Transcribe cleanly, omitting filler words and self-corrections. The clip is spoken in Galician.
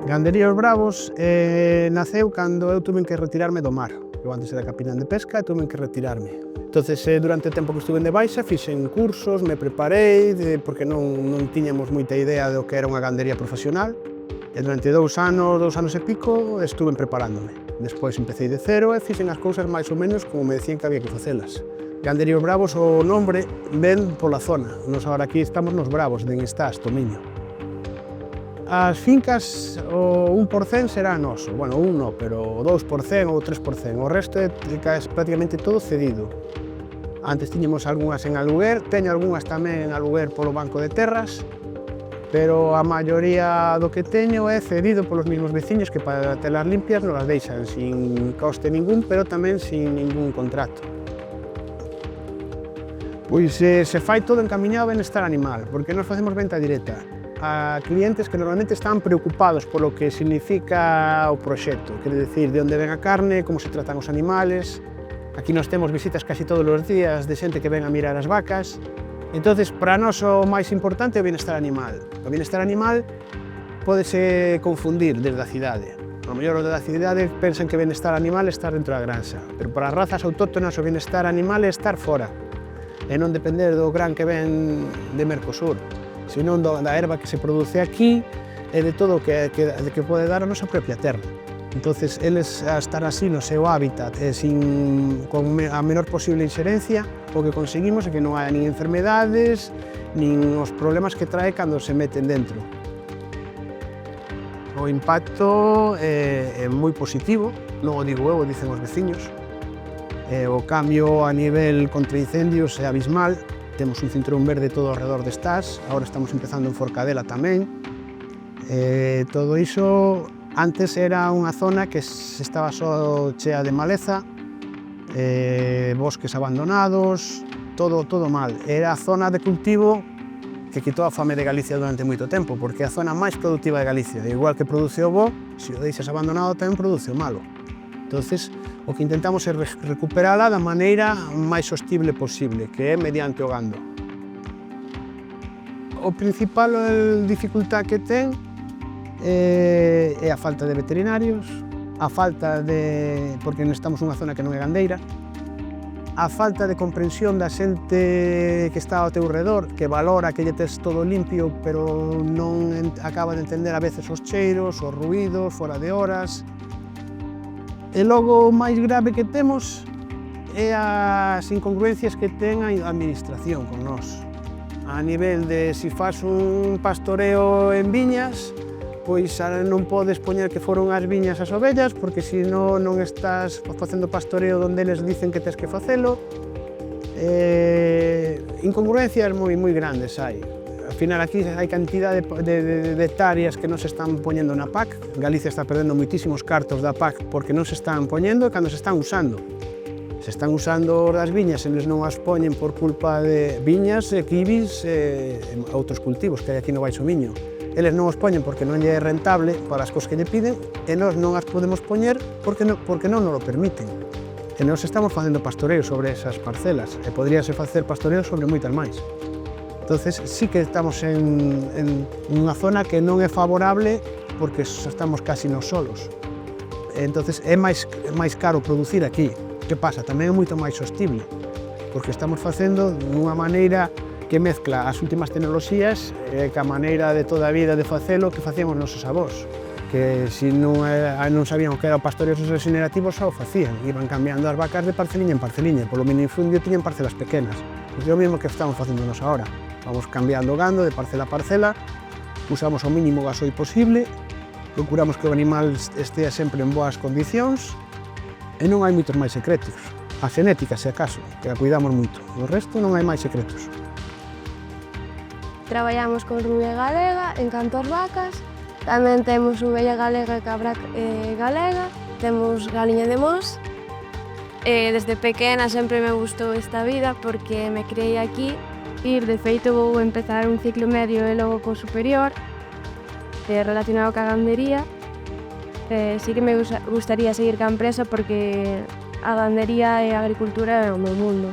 Gandería Os Bravos naceu cando eu tuve que retirarme do mar. Eu antes era capitán de pesca e tuve que retirarme. Entonces, durante o tempo que estuve de baixa, fixen cursos, me preparei, porque non tiñamos moita idea do que era unha gandería profesional. E durante 2 anos e pico, estuve preparándome. Despois empecé de cero e fixen as cousas máis ou menos como me decían que había que facelas. Gandería Os Bravos, o nombre, ven pola zona. Nos agora aquí estamos nos Bravos, de Estás, Tomiño. As fincas, o 1% será noso, bueno, un no, pero o 2% ou o 3%, o resto é prácticamente todo cedido. Antes tiñamos algunhas en aluguer, teño algunhas tamén en aluguer polo Banco de Terras, pero a maioría do que teño é cedido polos mesmos veciños que para telas limpias nos as deixan sin coste ningún, pero tamén sin ningún contrato. Pois se fai todo encamiñado ao benestar animal, porque nós facemos venta directa a clientes que normalmente están preocupados polo que significa o proxecto, quere dicir, de onde ven a carne, como se tratan os animales. Aquí nos temos visitas casi todos os días de xente que ven a mirar as vacas. Entonces, para nós o máis importante é o bienestar animal. O bienestar animal pódese confundir desde a cidade. A mellor os da cidade pensan que o bienestar animal é estar dentro da granxa, pero para as razas autóctonas o bienestar animal é estar fora e non depender do gran que ven de Mercosur, senón da erva que se produce aquí e de todo o que pode dar a nosa propia terra. Entonces, eles a estar así no seu hábitat con a menor posible inxerencia, o que conseguimos é que non haya nin enfermedades, nin os problemas que trae cando se meten dentro. O impacto é moi positivo, non o digo eu, o dicen os veciños. O cambio a nivel contra incendios é abismal. Temos un cinturón verde todo ao redor de Estás, agora estamos empezando en Forcadela tamén. Todo iso antes era unha zona que estaba só chea de maleza, bosques abandonados, todo mal. Era a zona de cultivo que quitou a fame de Galicia durante moito tempo, porque é a zona máis productiva de Galicia. Igual que produce o bo, se o deixas abandonado tamén produce o malo. Entonces, o que intentamos é recuperala da maneira máis sostible posible, que é mediante o gando. O principal dificultad que ten é a falta de veterinarios, a falta de... porque estamos nunha zona que non é gandeira, a falta de comprensión da xente que está ao teu redor, que valora que lle tes todo limpio, pero non acaba de entender a veces os cheiros, os ruídos, fora de horas. E logo o máis grave que temos é as incongruencias que ten a administración con nós. A nivel de se faz un pastoreo en viñas, pois non podes poñer que foron as viñas as ovellas, porque senón non estás facendo pastoreo onde eles dicen que tes que facelo. Incongruencias moi grandes hai. Al final aquí hai cantidad de hectáreas que non se están poñendo na PAC. Galicia está perdendo moitísimos cartos da PAC porque non se están poñendo e cando se están usando. Se están usando das viñas, eles non as poñen por culpa de viñas, kibis e outros cultivos que hai aquí no Baixo Miño. Eles non os poñen porque non lle é rentable para as cousas que lle piden e nós non as podemos poñer porque non nos lo permiten. E nós estamos facendo pastoreo sobre esas parcelas e podríase facer pastoreo sobre moitas máis. Entonces, sí que estamos en unha zona que non é favorable porque estamos casi nos solos. Entonces, é máis caro producir aquí. Que pasa? Tamén é moito máis sostible, porque estamos facendo dunha maneira que mezcla as últimas tecnoloxías ca maneira de toda a vida de facelo que facíamos nosos avós, que se non sabían o que era o pastoreo regenerativo xa o facían, iban cambiando as vacas de parceliña en parceliña, polo minifundio tiñan parcelas pequenas, pois é o mesmo que estamos facendo nos agora. Vamos cambiando o gando de parcela a parcela, usamos o mínimo gasoil posible, procuramos que o animal estea sempre en boas condicións e non hai moitos máis secretos. A xenética, se acaso, que a cuidamos moito. O resto non hai máis secretos. Traballamos con rubia galega en canto ás vacas, tamén temos ovella galega e cabra galega, temos galiña de mos. Desde pequena sempre me gustou esta vida porque me criei aquí. De feito, vou empezar un ciclo medio e logo co superior relacionado ca gandería. Sí que me gustaría seguir ca empresa porque a gandería e a agricultura é o meu mundo.